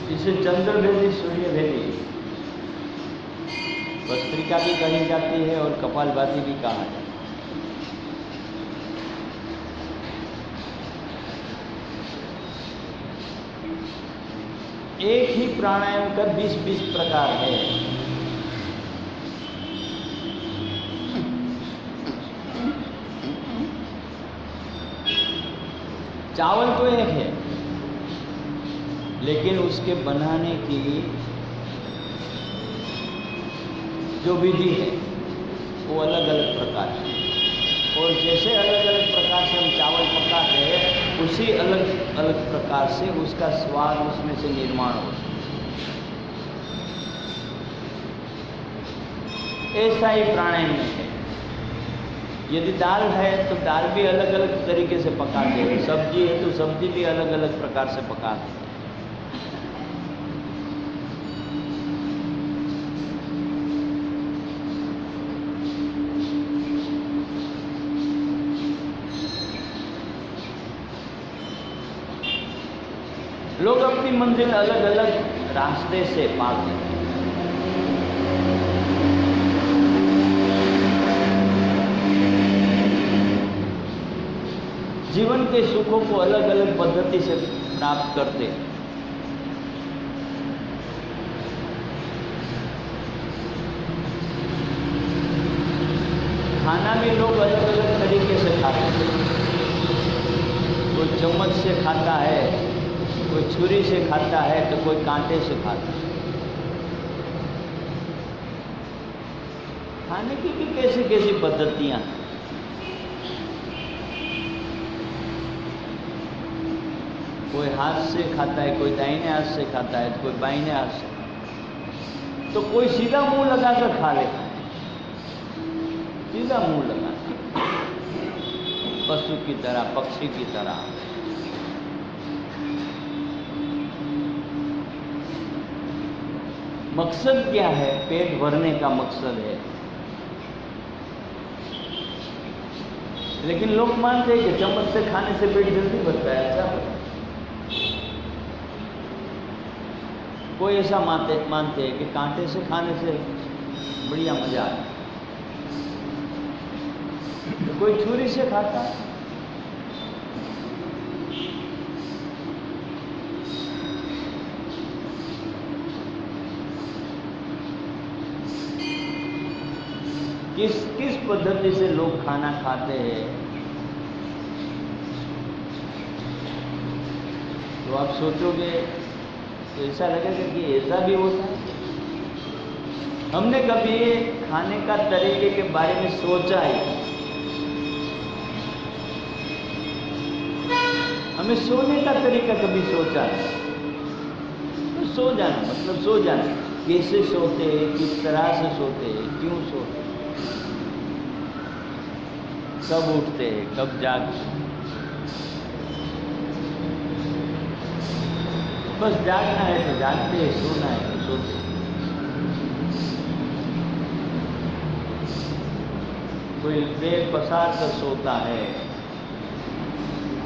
इसे चंद्रभेदी, सूर्यभेदी भस्त्रिका भी कही जाती है और कपालभाति भी कहा जाता है। एक ही प्राणायाम का 20-20 प्रकार है। चावल तो एक है, लेकिन उसके बनाने की जो विधि है वो अलग अलग प्रकार है। और जैसे अलग अलग प्रकार से हम चावल पकाते हैं, उसी अलग अलग प्रकार से उसका स्वाद उसमें से निर्माण होता है। ऐसा ही प्राणायाम में है। यदि दाल है तो दाल भी अलग अलग तरीके से पकाते हैं, सब्जी है तो सब्जी भी अलग अलग प्रकार से पकाते हैं। लोग अपनी मंजिल अलग अलग रास्ते से पाते हैं। जीवन के सुखों को अलग अलग पद्धति से प्राप्त करते हैं। खाना भी लोग अलग अलग तरीके से खाते हैं। कोई चम्मच से खाता है, कोई छुरी से खाता है, तो कोई कांटे से खाता है। खाने की भी कैसी कैसी पद्धतियां हैं। कोई हाथ से खाता है, कोई दाहिने हाथ से खाता है, तो कोई बाइने हाथ से, तो कोई सीधा मुंह लगाकर खा लेता है, सीधा मुंह लगा, पशु की तरह, पक्षी की तरह। मकसद क्या है? पेट भरने का मकसद है। लेकिन लोग मानते हैं कि चम्मच से खाने से पेट जल्दी भरता है, अच्छा भरता है। कोई ऐसा मानते हैं कि कांटे से खाने से बढ़िया मजा आता है, तो कोई छुरी से खाता है। किस किस पद्धति से लोग खाना खाते हैं, तो आप सोचोगे तो ऐसा लगेगा कि ऐसा भी होता है। हमने कभी खाने का तरीके के बारे में सोचा ही? हमें सोने का तरीका कभी सोचा है? तो सो जाना मतलब सो जाना। कैसे सोते हैं, किस तरह से सोते हैं, क्यों सोते हैं, कब उठते हैं, कब जागते हैं। बस जागना है तो जागते हैं, सोना है तो सोते हैं। कोई पैर पसार कर सोता है,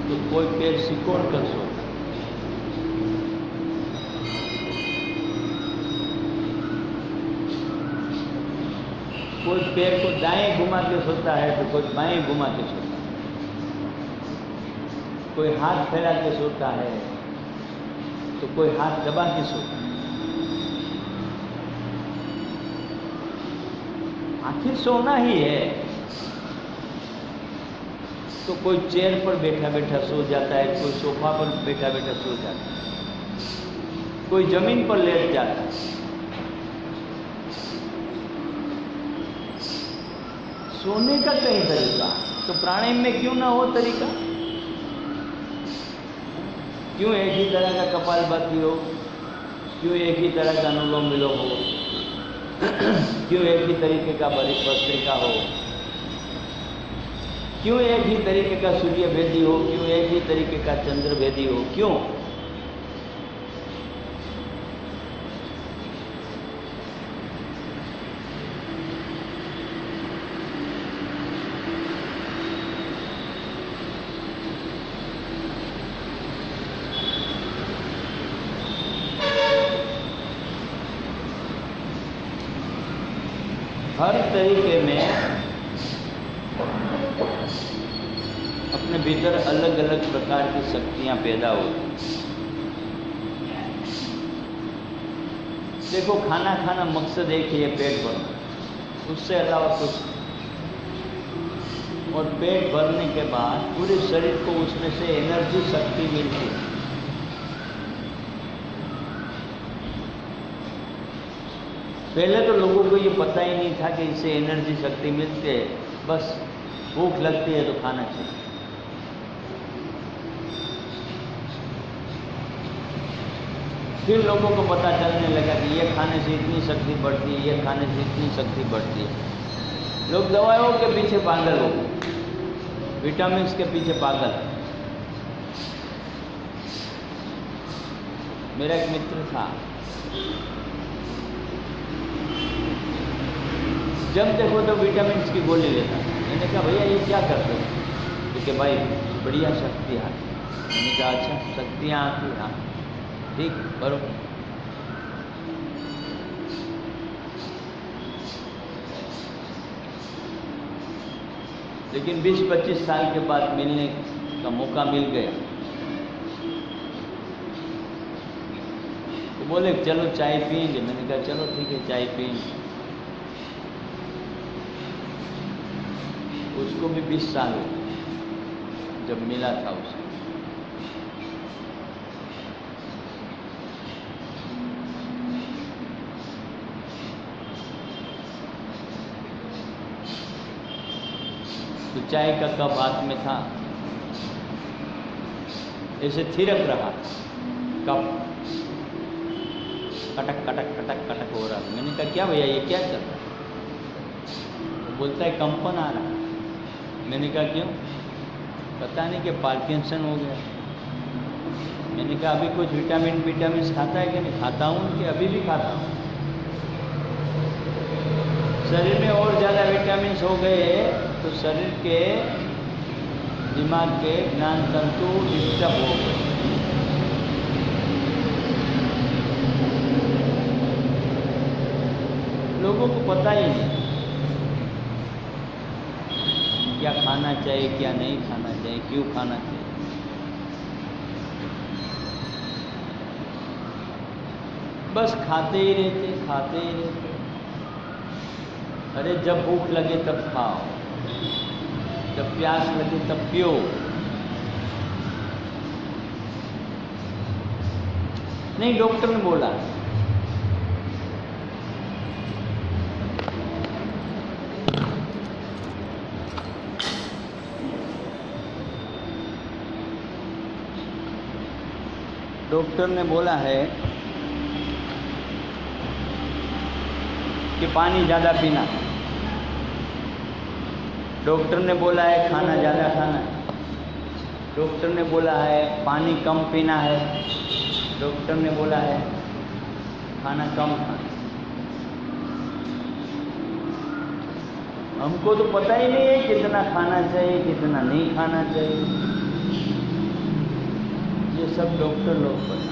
तो कोई पैर सिकोड़ कर सोता है। कोई पैर को दाएं घुमा के सोता है, तो कोई बाएं घुमा के सोता है। कोई हाथ फैला के सोता है, तो कोई हाथ दबा के सोता है। आखिर सोना ही है। तो कोई चेयर पर बैठा बैठा सो जाता है, कोई सोफा पर बैठा बैठा सो जाता है, कोई जमीन पर लेट जाता है। सोने का कई तरीका, तो प्राणायाम में क्यों ना हो तरीका? क्यों एक ही तरह का कपालभाति हो? क्यों एक ही तरह का अनुलोम विलोम हो? क्यों एक ही तरीके का भस्त्रिका हो? क्यों एक ही तरीके का सूर्यभेदी हो? क्यों एक ही तरीके का चंद्रभेदी हो? क्यों? हर तरीके में अपने भीतर अलग अलग प्रकार की शक्तियां पैदा होती। देखो, खाना खाना मकसद एक ही है, पेट भरना, उससे अलावा कुछ। और पेट भरने के बाद पूरे शरीर को उसमें से एनर्जी शक्ति मिलती है। पहले तो लोगों को ये पता ही नहीं था कि इससे एनर्जी शक्ति मिलती है, बस भूख लगती है तो खाना चाहिए। फिर लोगों को पता चलने लगा कि ये खाने से इतनी शक्ति बढ़ती है, ये खाने से इतनी शक्ति बढ़ती है। लोग दवाइयों के पीछे पागल हो गए, विटामिन्स के पीछे पागल। मेरा एक मित्र था, जब देखो तो विटामिन्स की गोली लेता। मैंने कहा भैया ये क्या करते हो? क्योंकि भाई बढ़िया शक्ति आती। मैंने कहा अच्छा, शक्तियाँ आती, हाँ ठीक बरोबर। लेकिन 20-25 साल के बाद मिलने का मौका मिल गया तो बोले चलो चाय पियेंगे। मैंने कहा चलो ठीक है, चाय पियेंगे। उसको भी 20 साल हो जब मिला था उसको। तो चाय का कप हाथ में था, ऐसे थिरक रहा कप, कटक कटक कटक कटक हो रहा था। मैंने कहा क्या भैया ये क्या चल रहा है? तो बोलता है कंपन आ रहा है। मैंने कहा क्यों? पता नहीं कि पार्किंसन हो गया। मैंने कहा अभी कुछ विटामिन खाता है कि नहीं? खाता हूँ कि अभी भी खाता हूँ। शरीर में और ज़्यादा विटामिन हो गए तो शरीर के दिमाग के ज्ञान तंतु डिस्टर्ब हो गए। लोगों को पता ही नहीं क्या खाना चाहिए, क्या नहीं खाना चाहिए, क्यों खाना चाहिए। बस खाते ही रहते, खाते ही रहते। अरे जब भूख लगे तब खाओ, जब प्यास लगे तब पियो। नहीं, डॉक्टर ने बोला। डॉक्टर ने बोला है कि पानी ज़्यादा पीना। डॉक्टर ने बोला है खाना ज़्यादा खाना है। डॉक्टर ने बोला है पानी कम पीना है। डॉक्टर ने बोला है खाना कम खाना। हमको तो पता ही नहीं है कितना खाना चाहिए, कितना नहीं खाना चाहिए। ये सब डॉक्टर लोग पता।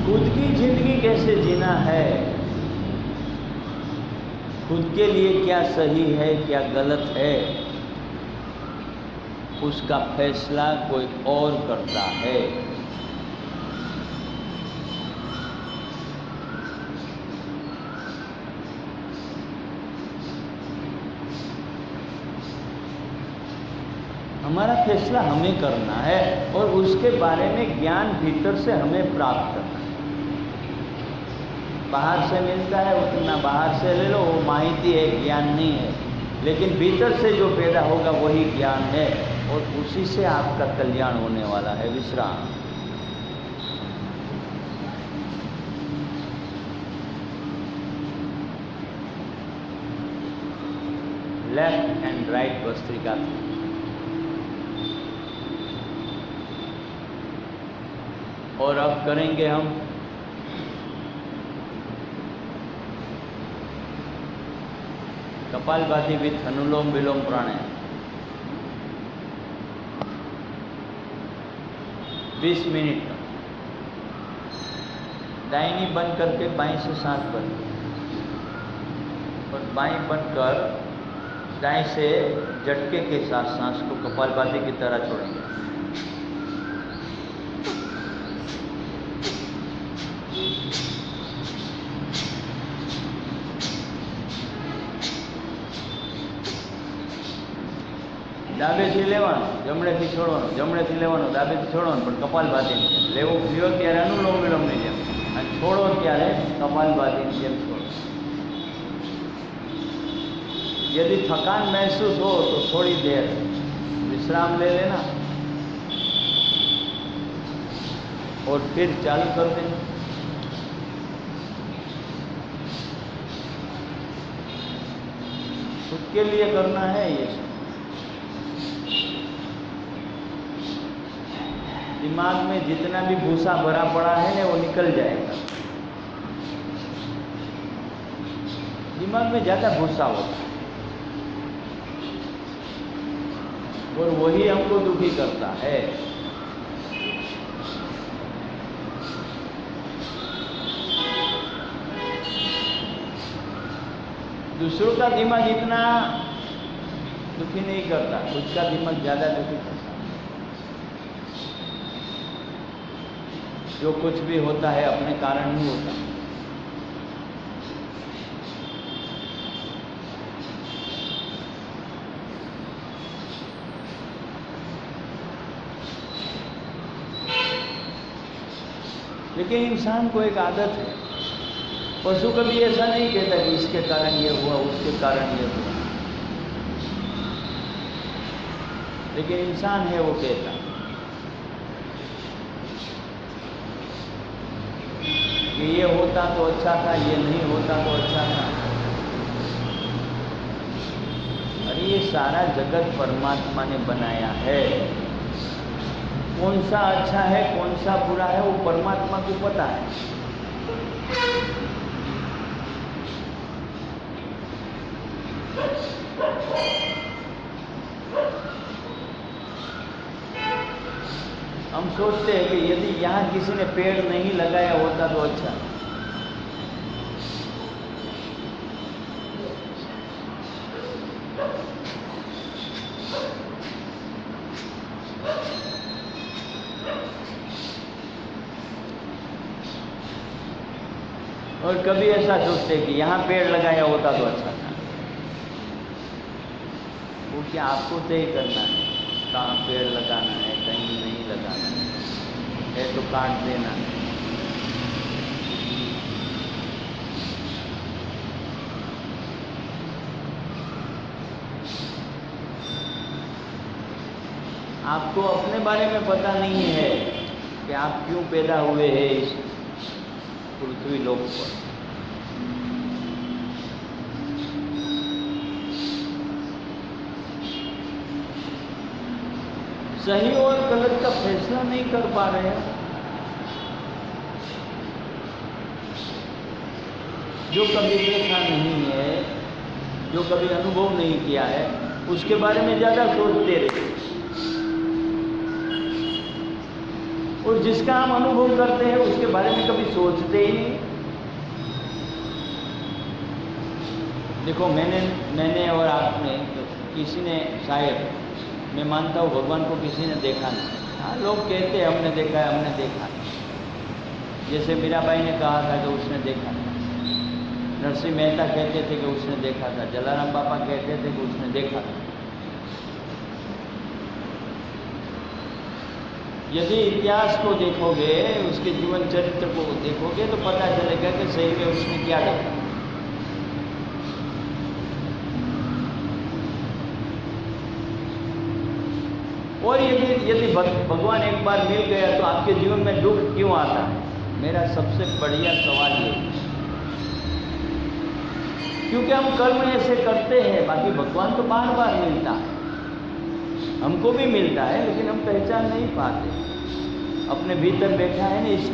खुद की जिंदगी कैसे जीना है, खुद के लिए क्या सही है क्या गलत है, उसका फैसला कोई और करता है। हमारा फैसला हमें करना है और उसके बारे में ज्ञान भीतर से हमें प्राप्त करना है। बाहर से मिलता है उतना बाहर से ले लो, वो माहिती है, ज्ञान नहीं है। लेकिन भीतर से जो पैदा होगा वही ज्ञान है और उसी से आपका कल्याण होने वाला है। विश्राम। Left and right bhastrika. और अब करेंगे हम kapalbhati with anulom vilom pranayama. 20 minute का। दाहिनी बंद करके बाईं से सांस बंद और बाईं बंद कर दाएं से झटके के साथ सांस को कपालभाति की तरह छोड़ेंगे। ડાબેથી લેવાનું, જમણેથી છોડવાનું, જમણેથી લેવાનું, ડાબેથી છોડવાનું, પણ કપાલભાતિની જેમ લેવો લ્યો ત્યારે અનુલોમ વિલોમની જેમ અને છોડો ત્યારે કપાલભાતિની જેમ છોડો। यदि थकान महसूस हो तो थोड़ी देर विश्राम ले लेना और फिर चालू कर देना। खुद के लिए करना है ये सब। दिमाग में जितना भी भूसा भरा पड़ा है ना वो निकल जाएगा। दिमाग में ज़्यादा भूसा होता है और वही हमको दुखी करता है। दूसरों का दिमाग इतना दुखी नहीं करता, खुद का दिमाग ज़्यादा दुखी करता। जो कुछ भी होता है अपने कारण ही होता है। लेकिन इंसान को एक आदत है, पशु कभी ऐसा नहीं कहता कि इसके कारण ये हुआ, उसके कारण ये हुआ, लेकिन इंसान है वो कहता कि ये होता तो अच्छा था, ये नहीं होता तो अच्छा था। और ये सारा जगत परमात्मा ने बनाया है। कौन सा अच्छा है कौन सा बुरा है वो परमात्मा को पता है। हम सोचते हैं कि यदि यहाँ किसी ने पेड़ नहीं लगाया होता तो अच्छा। और कभी ऐसा सोचते हैं कि यहाँ पेड़ लगाया होता तो अच्छा था। वो क्या आपको तय करना है कहाँ पेड़ लगाना है, कहीं नहीं लगाना है तो काट देना है। आपको अपने बारे में पता नहीं है कि आप क्यों पैदा हुए हैं इस पृथ्वी लोक पर। सही और गलत का फैसला नहीं कर पा रहे हैं। जो कभी देखा नहीं है, जो कभी अनुभव नहीं किया है, उसके बारे में ज़्यादा सोचते रहते। और जिसका हम अनुभव करते हैं उसके बारे में कभी सोचते ही नहीं। देखो मैंने और आपने तो किसी ने शायद, मैं मानता हूँ भगवान को किसी ने देखा नहीं। हाँ, लोग कहते हैं हमने देखा है, हमने देखा है। जैसे मीराबाई ने कहा था कि उसने देखा था, नरसिंह मेहता कहते थे कि उसने देखा था, जलाराम बापा कहते थे कि उसने देखा था। यदि इतिहास को देखोगे, उसके जीवन चरित्र को देखोगे तो पता चलेगा कि सही में उसने क्या देखा। और यदि भगवान एक बार मिल गया तो आपके जीवन में दुख क्यों आता है? मेरा सबसे बढ़िया सवाल ये है। क्योंकि हम कर्म ऐसे करते हैं, बाकी भगवान तो बार बार मिलता है, हमको भी मिलता है, लेकिन हम पहचान नहीं पाते। अपने भीतर बैठा है ना, इस